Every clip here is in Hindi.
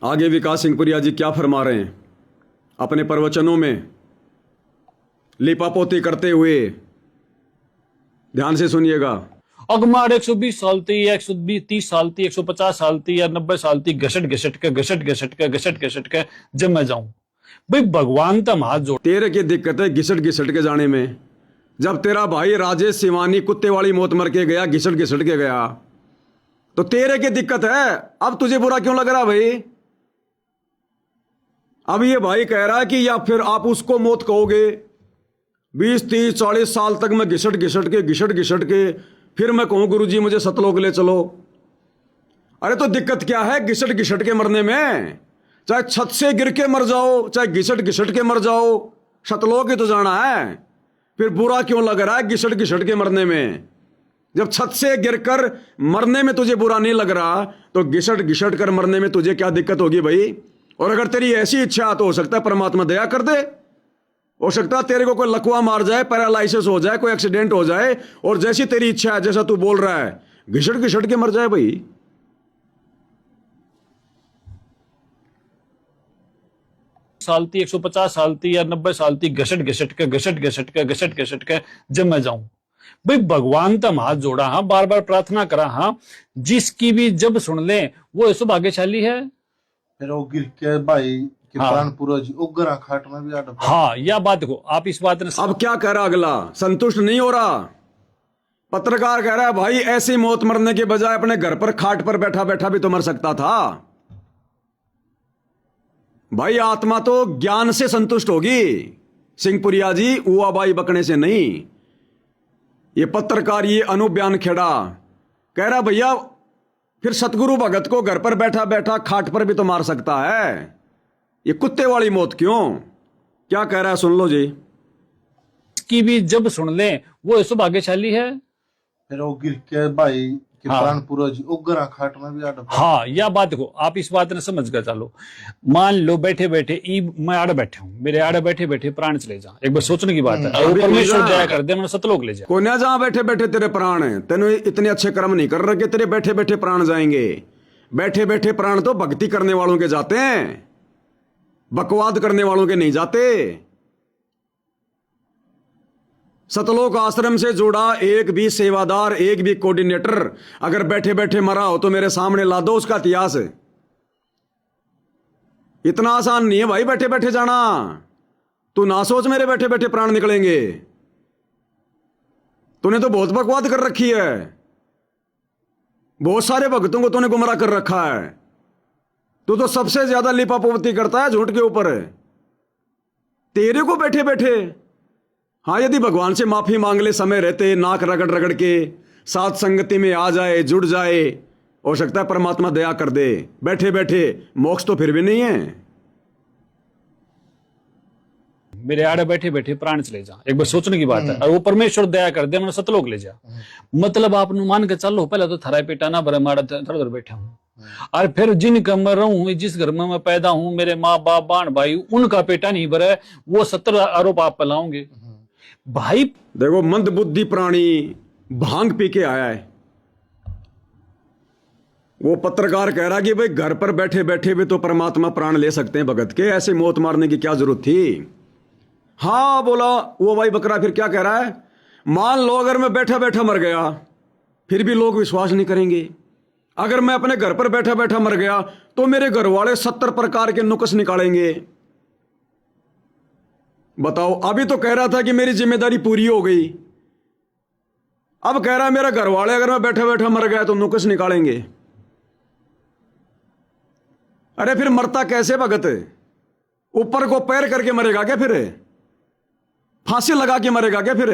आगे विकास सिंहपुरिया जी क्या फरमा रहे हैं अपने प्रवचनों में, लिपापोती करते हुए ध्यान से सुनिएगा। अगमार 120 साल थी या 130 साल थी, 150 साल थी या 90 साल थी, घसट घसट के जब मैं जाऊं भाई भगवान तम हाथ जोड़। तेरे की दिक्कत है घिसट घिसट के जाने में। जब तेरा भाई राजेश सिवानी कुत्ते वाली मौत मर के गया, घिसट घिसट के गया, तो तेरे की दिक्कत है। अब तुझे बुरा क्यों लग रहा भाई? अब ये भाई कह रहा है कि या फिर आप उसको मौत कहोगे 20 30 40 साल तक मैं घिसट घिसट के फिर मैं कहूं गुरुजी मुझे सतलोक ले चलो। अरे तो दिक्कत क्या है घिसट घिसट के मरने में? चाहे छत से गिर के मर जाओ, चाहे घिसट घिसट के मर जाओ, सतलोक ही तो जाना है। फिर बुरा क्यों लग रहा है घिसट घिसट के मरने में? जब छत से गिरकर मरने में तुझे बुरा नहीं लग रहा, तो घिसट घिसट कर मरने में तुझे क्या दिक्कत होगी भाई? और अगर तेरी ऐसी इच्छा तो हो सकता है परमात्मा दया कर दे। हो सकता है तेरे को कोई लकवा मार जाए, पैरालाइसिस हो जाए, कोई एक्सीडेंट हो जाए, और जैसी तेरी इच्छा है, जैसा तू बोल रहा है, घिसट घिसट के मर जाए भाई। साल थी, 150 साल थी या 90 साल थी, घसट घसट के जब मैं जाऊं भाई भगवान तम हाथ जोड़ा, हाँ बार बार प्रार्थना करा, हाँ जिसकी भी जब सुन ले वो ऐसो भाग्यशाली है। फिर वो गिर के भाई हाँ। प्राण पूर्वज उग्र खाट में भी आटा। हाँ यह बात देखो आप इस बात ने अब क्या कह रहा अगला? संतुष्ट नहीं हो रहा। पत्रकार कह रहा है भाई ऐसी मौत मरने के बजाय अपने घर पर खाट पर बैठा बैठा भी तो मर सकता था। भाई आत्मा तो ज्ञान से संतुष्ट होगी सिंहपुरिया जी, उआबाई बकने से नहीं। ये पत्रकार ये अनुबयान खेड़ा कह रहा भैया फिर सतगुरु भगत को घर पर बैठा बैठा खाट पर भी तो मार सकता है, ये कुत्ते वाली मौत क्यों? क्या कह रहा है सुन लो जी। की भी जब सुन ले वो ऐसो भाग्यशाली है। फिर वो गिर के भाई हाँ। प्राण पूर्वज उग्र खाट में भी आटा। हाँ यह बात देखो आप इस बात ने समझ कर चलो। मान लो बैठे बैठे मैं आड़े बैठे हूँ, मेरे आड़े बैठे बैठे प्राण चले जा, एक बार सोचने की बात है। और अभी परमेश्वर जा। दया कर दे, मैंने सतलोक ले जा। कोन्या जहां बैठे बैठे तेरे प्राण हैं, तेने इतने अच्छे कर्म नहीं कर रखे, तेरे बैठे बैठे प्राण जाएंगे। बैठे बैठे प्राण तो भक्ति करने वालों के जाते हैं, बकवाद करने वालों के नहीं जाते। सतलोक आश्रम से जुड़ा एक भी सेवादार, एक भी कोऑर्डिनेटर अगर बैठे बैठे मरा हो तो मेरे सामने ला दो उसका इतिहास। इतना आसान नहीं है भाई बैठे बैठे जाना। तू ना सोच मेरे बैठे बैठे प्राण निकलेंगे। तूने तो बहुत बकवाद कर रखी है, बहुत सारे भक्तों को तूने गुमराह कर रखा है। तू तो सबसे ज्यादा लिपापोती करता है झूठ के ऊपर। तेरे को बैठे बैठे, हाँ यदि भगवान से माफी मांग ले समय रहते, नाक रगड़ रगड़ के साथ संगति में आ जाए, जुड़ जाए, हो सकता है परमात्मा दया कर दे। बैठे बैठे मोक्ष तो फिर भी नहीं है। मेरे आड़े बैठे बैठे प्राण चले जा, एक बार सोचने की बात है। और वो परमेश्वर दया कर दे, मैंने सतलोक ले जा। मतलब आप मान के चलो पहले तो थरा पेटा ना भरे माड़ा थोड़ा बैठा हूँ, और फिर जिनका मैं रहूं, जिस घर में मैं पैदा हूं, मेरे माँ बाप बाण भाई, उनका पेटा नहीं भरे, वो 70 आरोप आप पलाओगे भाई। देखो मंद बुद्धि प्राणी भांग पी के आया है। वो पत्रकार कह रहा कि भाई घर पर बैठे बैठे भी तो परमात्मा प्राण ले सकते हैं भगत के, ऐसे मौत मारने की क्या जरूरत थी? हाँ बोला वो भाई बकरा। फिर क्या कह रहा है? मान लो अगर मैं बैठा बैठा मर गया फिर भी लोग विश्वास नहीं करेंगे। अगर मैं अपने घर पर बैठा बैठा मर गया तो मेरे घर वाले 70 प्रकार के नुक्स निकालेंगे। बताओ, अभी तो कह रहा था कि मेरी जिम्मेदारी पूरी हो गई, अब कह रहा है मेरा घर वाले अगर मैं बैठा बैठा मर गया तो नुक्स निकालेंगे। अरे फिर मरता कैसे भगत? ऊपर को पैर करके मरेगा क्या? फिर फांसी लगा के मरेगा क्या? फिर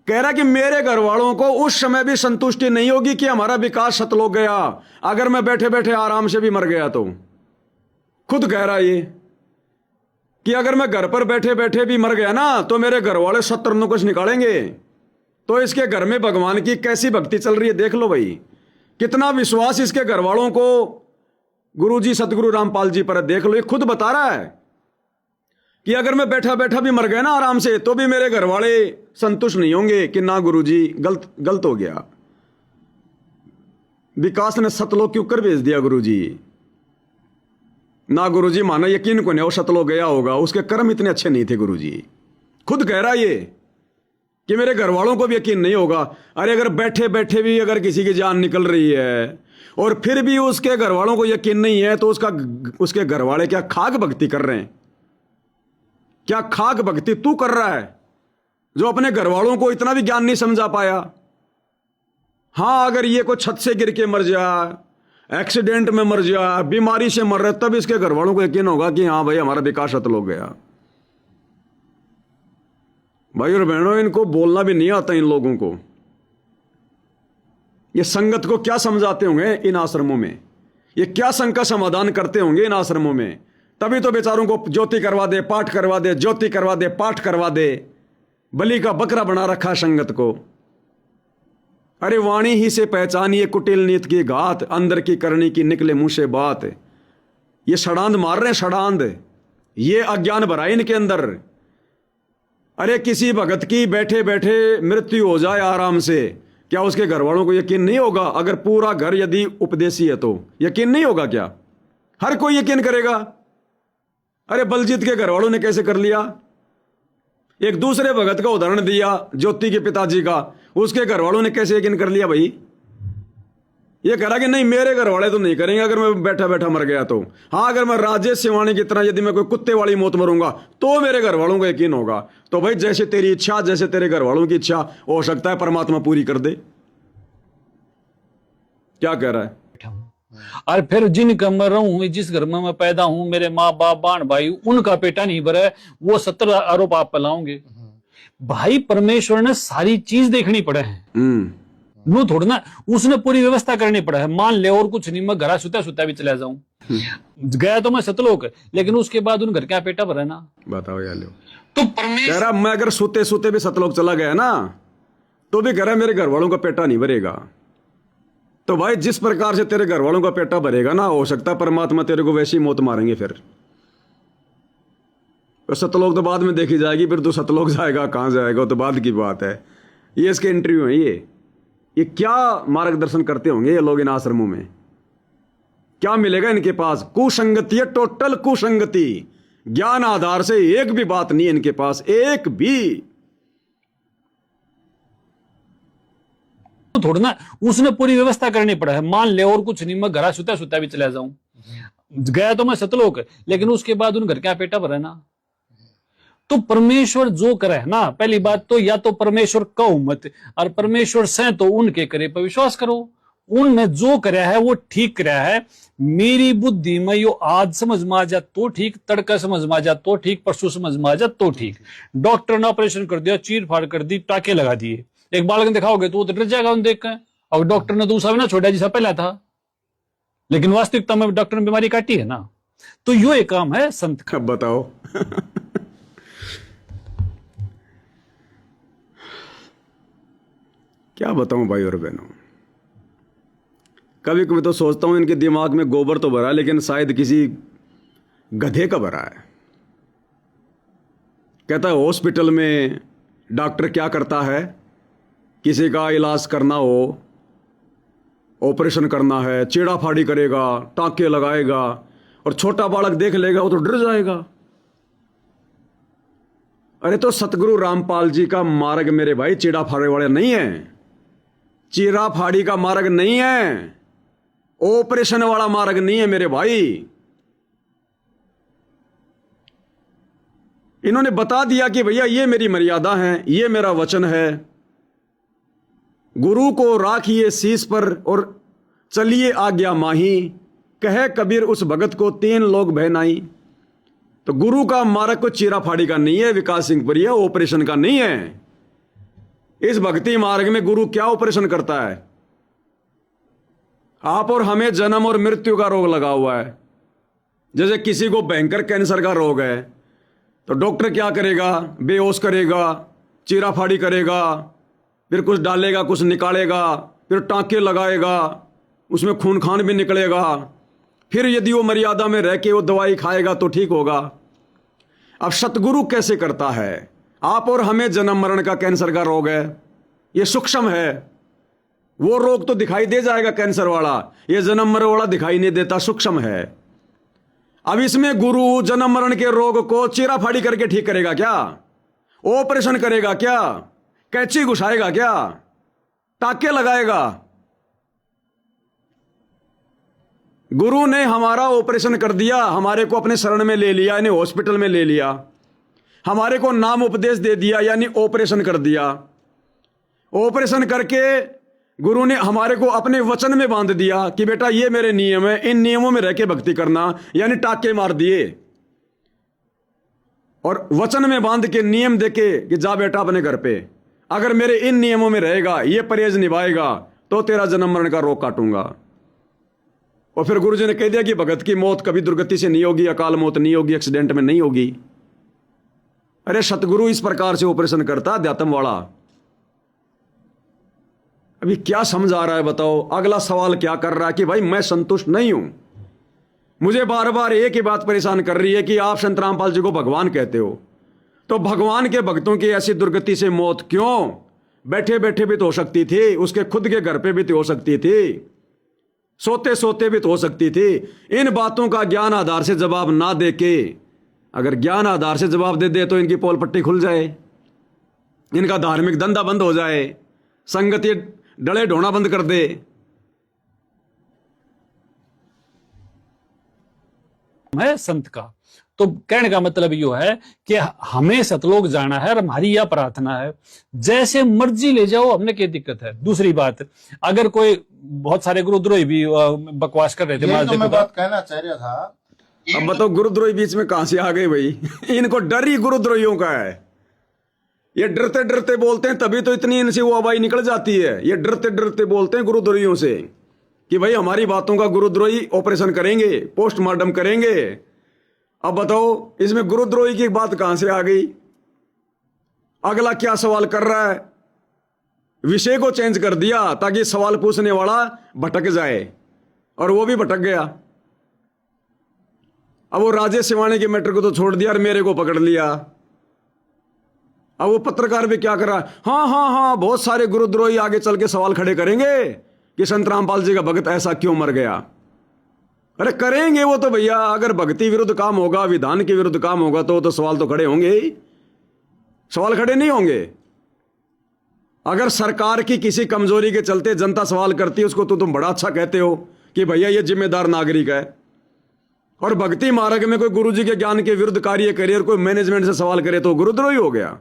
कह रहा कि मेरे घर वालों को उस समय भी संतुष्टि नहीं होगी कि हमारा विकास सतलोक गया, अगर मैं बैठे बैठे आराम से भी मर गया तो। खुद कह रहा ये कि अगर मैं घर पर बैठे बैठे भी मर गया ना तो मेरे घर वाले 70 नुक्स निकालेंगे। तो इसके घर में भगवान की कैसी भक्ति चल रही है देख लो भाई, कितना विश्वास इसके घर वालों को गुरुजी सतगुरु रामपाल जी पर देख लो। ये खुद बता रहा है कि अगर मैं बैठा बैठा भी मर गया ना आराम से तो भी मेरे घर वाले संतुष्ट नहीं होंगे कि ना गुरुजी गलत हो गया। विकास ने सतलोक क्यों कर भेज दिया गुरुजी? ना गुरुजी, माना यकीन को नहीं वो सतलोक गया होगा, उसके कर्म इतने अच्छे नहीं थे गुरुजी। खुद कह रहा ये कि मेरे घर वालों को भी यकीन नहीं होगा। अरे अगर बैठे बैठे भी अगर किसी की जान निकल रही है और फिर भी उसके घर वालों को यकीन नहीं है, तो उसके घर वाले क्या खाक भक्ति कर रहे हैं? क्या खाक भक्ति तू कर रहा है जो अपने घर वालों को इतना भी ज्ञान नहीं समझा पाया? हाँ, अगर ये कोई छत से गिर के मर जाए, एक्सीडेंट में मर जाए, बीमारी से मर रहा, तब इसके घर वालों को यकीन होगा कि हाँ भाई हमारा विकास सतल हो गया। भाई और बहनों, इनको बोलना भी नहीं आता इन लोगों को। ये संगत को क्या समझाते होंगे इन आश्रमों में, ये क्या संकट समाधान करते होंगे इन आश्रमों में। तभी तो बेचारों को ज्योति करवा दे, पाठ करवा दे, ज्योति करवा दे, पाठ करवा दे, बलि का बकरा बना रखा संगत को। अरे वाणी ही से पहचानिए कुटिल नीत की घात, अंदर की करनी की निकले मुंह से बात। ये सड़ांद मार रहे हैं, सड़ांद, ये अज्ञान भरा इनके अंदर। अरे किसी भगत की बैठे बैठे मृत्यु हो जाए आराम से, क्या उसके घर वालों को यकीन नहीं होगा? अगर पूरा घर यदि उपदेशी है तो यकीन नहीं होगा क्या? हर कोई यकीन करेगा। अरे बलजीत के घर वालों ने कैसे कर लिया? एक दूसरे भगत का उदाहरण दिया, ज्योति के पिताजी का, उसके घर वालों ने कैसे यकीन कर लिया भाई? ये कह रहा कि नहीं मेरे घर वाले तो नहीं करेंगे अगर मैं बैठा बैठा मर गया तो। हाँ, अगर मैं राजेश सिवानी की तरह यदि मैं कोई कुत्ते वाली मौत मरूंगा तो मेरे घर वालों को यकीन होगा। तो भाई जैसे तेरी इच्छा, जैसे तेरे घर वालों की इच्छा, हो सकता है परमात्मा पूरी कर दे। क्या कह रहा है? और फिर जिनका मैं रहूं, जिस घर में मैं पैदा हूं, मेरे माँ बाप बाण भाई, उनका पेटा नहीं भरा, वो 17 आरोप आप फैलाओगे। भाई परमेश्वर ने सारी चीज देखनी पड़े है, नो थोड़ा ना, उसने पूरी व्यवस्था करनी पड़ा है। मान ले और कुछ नहीं, मैं घर सुता सुता भी चला जाऊं, गया तो मैं सतलोक, लेकिन उसके बाद उन घर क्या पेटा भरा ना, बताओ यार। तो परमेश्वर कह रहा मैं अगर सोते सोते भी सतलोक चला गया ना, तो भी कह रहा मेरे घर वालों का पेटा नहीं भरेगा। तो भाई जिस प्रकार से तेरे घर वालों का पेटा भरेगा ना, हो सकता है परमात्मा तेरे को वैसी मौत मारेंगे। फिर तो सतलोक तो बाद में देखी जाएगी, फिर तो सतलोक जाएगा कहां जाएगा तो बाद की बात है। ये इसके इंटरव्यू है। ये क्या मार्गदर्शन करते होंगे ये लोग इन आश्रमों में? क्या मिलेगा इनके पास? कुसंगति है, टोटल कुसंगति। ज्ञान आधार से एक भी बात नहीं है इनके पास, एक भी। थोड़ा ना, उसने पूरी व्यवस्था करनी पड़ा है। मान ले और कुछ नहीं, मैं घर सुता सुता भी चला जाऊं, गया तो मैं सतलोक, लेकिन उसके बाद उन घर क्या पेटा भरा ना। तो परमेश्वर जो करे ना, पहली बात तो या तो परमेश्वर कहो मत, और परमेश्वर से तो उनके करे पर विश्वास करो। उनने जो कराया है वो ठीक कराया है। मेरी बुद्धि में यो आज समझ में आ जा तो ठीक, तड़का समझ में आ जा तो ठीक, परसों समझ में आ जा तो ठीक। डॉक्टर ने ऑपरेशन कर दिया, चीर फाड़ कर दी, टाके लगा दिए, एक बालक दिखाओगे तो वो तो डर जाएगा उन देख कर। और डॉक्टर ने दूसरा भी ना छोड़ा जिसा पहला था, लेकिन वास्तविकता में डॉक्टर ने बीमारी काटी है ना। तो यो एक काम है संत का। बताओ क्या बताऊं भाई और बहनों, कभी कभी तो सोचता हूं इनके दिमाग में गोबर तो भरा, लेकिन शायद किसी गधे का भरा है। कहता है हॉस्पिटल में डॉक्टर क्या करता है, किसी का इलाज करना हो, ऑपरेशन करना है, चीड़ा फाड़ी करेगा, टाँके लगाएगा, और छोटा बालक देख लेगा वो तो डर जाएगा। अरे तो सतगुरु रामपाल जी का मार्ग मेरे भाई चीड़ा फाड़े वाले नहीं है, चीरा फाड़ी का मार्ग नहीं है, ऑपरेशन वाला मार्ग नहीं है मेरे भाई। इन्होंने बता दिया कि भैया ये मेरी मर्यादा है, ये मेरा वचन है। गुरु को राखिए शीश पर और चलिए आज्ञा माही, कहे कबीर उस भगत को 3 लोग बहनाई। तो गुरु का मार्ग को चीरा फाड़ी का नहीं है, विकास सिंह पुरी है, ऑपरेशन का नहीं है। इस भक्ति मार्ग में गुरु क्या ऑपरेशन करता है? आप और हमें जन्म और मृत्यु का रोग लगा हुआ है। जैसे किसी को भयंकर कैंसर का रोग है तो डॉक्टर क्या करेगा? बेहोश करेगा, चीरा फाड़ी करेगा, फिर कुछ डालेगा, कुछ निकालेगा, फिर टाँके लगाएगा, उसमें खून खान भी निकलेगा, फिर यदि वो मर्यादा में रह के वो दवाई खाएगा तो ठीक होगा। अब सतगुरु कैसे करता है? आप और हमें जन्म मरण का कैंसर का रोग है, ये सूक्ष्म है। वो रोग तो दिखाई दे जाएगा कैंसर वाला, ये जन्म मरण वाला दिखाई नहीं देता, सूक्ष्म है। अब इसमें गुरु जन्म मरण के रोग को चीराफाड़ी करके ठीक करेगा क्या? ऑपरेशन करेगा क्या? कैंची घुसाएगा क्या? टाके लगाएगा? गुरु ने हमारा ऑपरेशन कर दिया, हमारे को अपने शरण में ले लिया, यानी हॉस्पिटल में ले लिया, हमारे को नाम उपदेश दे दिया, यानी ऑपरेशन कर दिया। ऑपरेशन करके गुरु ने हमारे को अपने वचन में बांध दिया कि बेटा ये मेरे नियम है, इन नियमों में रह के भक्ति करना, यानी टाके मार दिए और वचन में बांध के नियम देके कि जा बेटा अपने घर पे, अगर मेरे इन नियमों में रहेगा, ये परहेज निभाएगा तो तेरा जन्म मरण का रोग काटूंगा। और फिर गुरु जी ने कह दिया कि भगत की मौत कभी दुर्गति से नहीं होगी, अकाल मौत नहीं होगी, एक्सीडेंट में नहीं होगी। अरे सतगुरु इस प्रकार से ऑपरेशन करता अध्यात्म वाला। अभी क्या समझ आ रहा है बताओ? अगला सवाल क्या कर रहा है कि भाई मैं संतुष्ट नहीं हूं, मुझे बार बार एक ही बात परेशान कर रही है कि आप संत रामपाल जी को भगवान कहते हो, तो भगवान के भक्तों की ऐसी दुर्गति से मौत क्यों? बैठे बैठे भी तो हो सकती थी, उसके खुद के घर पे भी तो हो सकती थी, सोते सोते भी तो हो सकती थी। इन बातों का ज्ञान आधार से जवाब ना दे के, अगर ज्ञान आधार से जवाब दे दे तो इनकी पोल पट्टी खुल जाए, इनका धार्मिक धंधा बंद हो जाए, संगति डले ढोना बंद कर दे। है संत का तो कहने का मतलब यो है कि हमें सतलोक जाना है और हमारी यह प्रार्थना है, जैसे मर्जी ले जाओ, हमने क्या दिक्कत है। दूसरी बात, अगर कोई बहुत सारे गुरुद्रोही भी बकवास कर रहे थे, ये तो मैं बात कहना चाह रहा था। अब बताओ गुरुद्रोही बीच में कहां से आ गए भाई? इनको डर ही गुरुद्रोहियों का है, ये डरते डरते बोलते हैं, तभी तो इतनी इनसे वो आवाज निकल जाती है। ये डरते डरते बोलते हैं गुरुद्रोहियों से कि भाई हमारी बातों का गुरुद्रोही ऑपरेशन करेंगे, पोस्टमार्टम करेंगे। अब बताओ इसमें गुरुद्रोही की बात कहां से आ गई? अगला क्या सवाल कर रहा है? विषय को चेंज कर दिया ताकि सवाल पूछने वाला भटक जाए, और वो भी भटक गया। अब वो राजेश सिवानी के मैटर को तो छोड़ दिया और मेरे को पकड़ लिया। अब वो पत्रकार भी क्या कर रहा है? हाँ हाँ हाँ, बहुत सारे गुरुद्रोही आगे चल के सवाल खड़े करेंगे कि संत रामपाल जी का भगत ऐसा क्यों मर गया। अरे करेंगे वो तो भैया, अगर भक्ति विरुद्ध काम होगा, विधान के विरुद्ध काम होगा तो सवाल तो खड़े होंगे ही, सवाल खड़े नहीं होंगे। अगर सरकार की किसी कमजोरी के चलते जनता सवाल करती है, उसको तो तुम बड़ा अच्छा कहते हो कि भैया ये जिम्मेदार नागरिक है। और भक्ति मार्ग में कोई गुरु जी के ज्ञान के विरुद्ध कार्य करे और कोई मैनेजमेंट से सवाल करे तो गुरुद्रोही हो गया।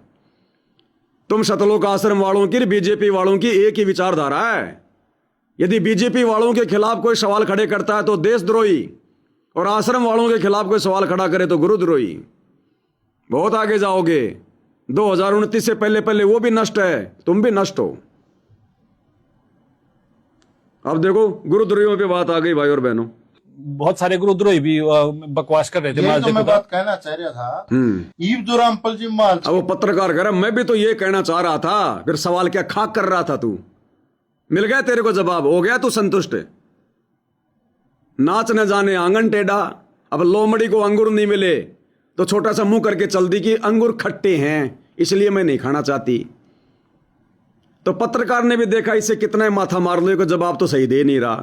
तुम सतलोक आश्रम वालों की, बीजेपी वालों की एक ही विचारधारा है। यदि बीजेपी वालों के खिलाफ कोई सवाल खड़े करता है तो देशद्रोही, और आश्रम वालों के खिलाफ कोई सवाल खड़ा करे तो गुरुद्रोही। बहुत आगे जाओगे, 2029 से पहले पहले वो भी नष्ट है, तुम भी नष्ट हो। अब देखो गुरुद्रोहियों पे बात आ गई भाई और बहनों। बहुत सारे गुरुद्रोही भी बकवास कर रहे थे। ये तो मैं बात कहना चाह रहा था। ईब जो रामपाल जी महाराज, अब वो पत्रकार कह रहा मैं भी तो ये कहना चाह रहा था, फिर सवाल क्या खाक कर रहा था तू? मिल गया तेरे को जवाब, हो गया तू संतुष्ट? नाच न जाने आंगन टेढ़ा। अब लोमड़ी को अंगूर नहीं मिले तो छोटा सा मुंह करके चल दी कि अंगूर खट्टे हैं इसलिए मैं नहीं खाना चाहती। तो पत्रकार ने भी देखा इससे कितना माथा मार लो, को जवाब तो सही दे नहीं रहा,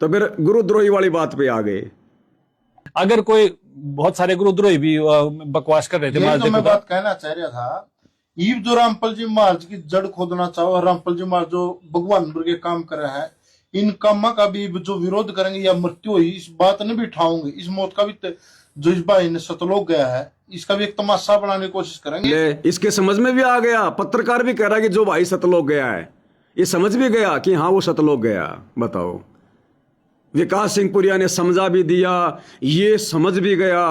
तो फिर गुरुद्रोही वाली बात पे आ गए। अगर कोई बहुत सारे गुरुद्रोही भी बकवास कर रहे थे। ये तो मैं बात कहना चाह रहा था। ईब जो रामपाल जी महाराज की जड़ खोदना चाहो, और रामपाल जी महाराज जो भगवान के काम कर रहे हैं, इन कामों का भी जो विरोध करेंगे या मृत्यु हुई, इस बात ने भी उठाऊंगे। इस मौत का भी जो इस भाई ने सतलोक गया है, इसका भी एक तमाशा बनाने की कोशिश करेंगे। इसके समझ में भी आ गया, पत्रकार भी कह रहा है कि जो भाई सतलोक गया है, ये समझ भी गया कि हाँ वो सतलोक गया। बताओ, विकास सिंह पुरिया ने समझा भी दिया, ये समझ भी गया।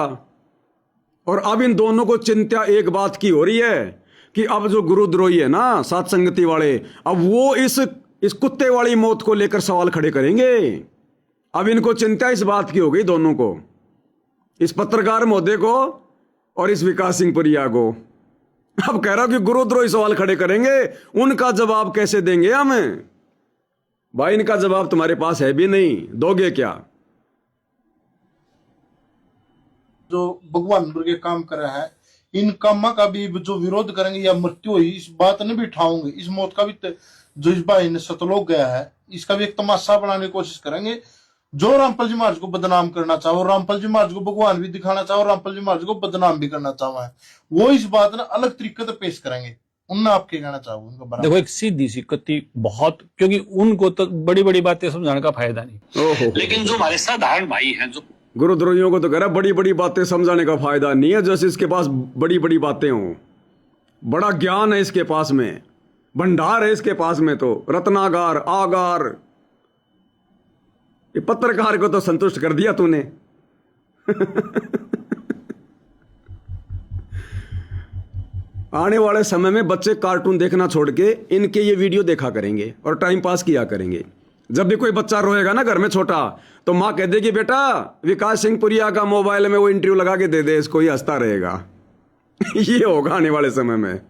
और अब इन दोनों को चिंता एक बात की हो रही है कि अब जो गुरुद्रोही है ना, सात संगति वाले, अब वो इस कुत्ते वाली मौत को लेकर सवाल खड़े करेंगे। अब इनको चिंता इस बात की हो गई दोनों को, इस पत्रकार महोदय को और इस विकास सिंह पुरिया को। अब कह रहा हूं कि गुरुद्रोही सवाल खड़े करेंगे, उनका जवाब कैसे देंगे हमें? भाई इनका जवाब तुम्हारे पास है भी नहीं, दोगे क्या? जो भगवान के काम कर रहे हैं, इन कामों का भी जो विरोध करेंगे या मृत्यु हुई, इस बात ने भी उठाऊंगे। इस मौत का भी जो इस भाई ने सतलोक गया है, इसका भी एक तमाशा बनाने की कोशिश करेंगे। जो रामपाल जी महाराज को बदनाम करना चाहो, रामपाल जी महाराज को भगवान भी दिखाना चाहो, रामपाल जी महाराज को बदनाम भी करना चाहो है, वो इस बात ना अलग तरीके से पेश करेंगे। उनने आप क्या कहना चाहो उनका बराबर? देखो, एक सीधी सी कति बहुत, क्योंकि उनको तो बड़ी बड़ी बातें समझाने का फायदा नहीं। ओहो, लेकिन जो हमारे साधारण भाई हैं, जो गुरुद्रोहियों को तो कह रहा बड़ी बड़ी बातें समझाने का फायदा नहीं है, जैसे इसके पास बड़ी बड़ी बातें हों। बड़ा ज्ञान है इसके पास में, भंडार है इसके पास में, तो रत्नागार आगार। ये पत्रकार को तो संतुष्ट कर दिया तूने। आने वाले समय में बच्चे कार्टून देखना छोड़ के इनके ये वीडियो देखा करेंगे और टाइम पास किया करेंगे। जब भी कोई बच्चा रोएगा ना घर में छोटा, तो माँ कह देगी बेटा विकास सिंह पुरिया का मोबाइल में वो इंटरव्यू लगा के दे दे इसको, ये हंसता रहेगा। ये होगा आने वाले समय में।